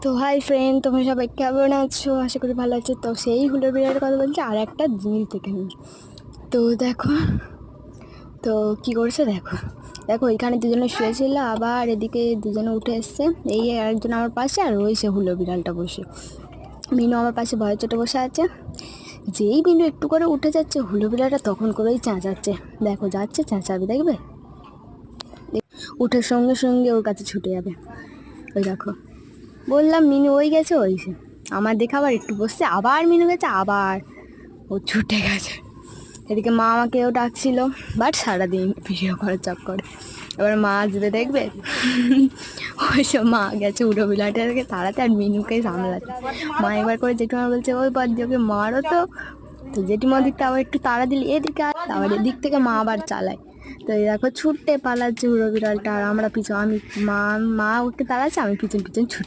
তো hi friend, তোমরা সবাই কেমন আছো? আশা করি ভালো আছো। তো সেই হুলোর বিড়ালের কথা বলছি, আর একটা জিনিস দেখে নিই। তো দেখো, তো কি করছে দেখো দেখো, এখানে দুজনে শুয়েছিল, আবার এদিকে দুজনে উঠে এসছে। এই একজন আমার পাশে, আর ওই সে হুলো বিড়ালটা বসে। মিনু আমার পাশে ভয়ে চোটে বসে আছে। যেই মিনু একটু করে উঠে যাচ্ছে, হুলো বিড়ালটা তখন করেই চেঁচাচ্ছে। দেখো যাচ্ছে, চেঁচাবে, দেখবে উঠের সঙ্গে সঙ্গে ওর কাছে ছুটে যাবে। ওই দেখো, বললাম মিনু ওই গেছে, ওইছে আমার দেখে আবার একটু বসছে, আবার মিনু গেছে, আবার ও ছুটে গেছে। এদিকে মা আমাকেও ডাকছিল, বাট সারাদিন ভিডিও করার চাপ করে। এবার মা আসবে দেখবে, ওইসব মা গেছে উড়ো বিলাটাকে তাড়াতে আর মিনুকে সামলাতে। মা এবার করে জেঠিমা বলছে ওই বাদ ওকে মারো তো। তো জেঠিমা দিকটা আবার একটু তাড়া দিলে এদিকে, আবার এদিক থেকে মা আবার চালায়। তো এই দেখো ছুটতে পালাচ্ছে উড়ো বিড়ালটা, আর আমরা পিছন, আমি মা ওকে তাড়াচ্ছে, আমি পিছন পিছন ছুটে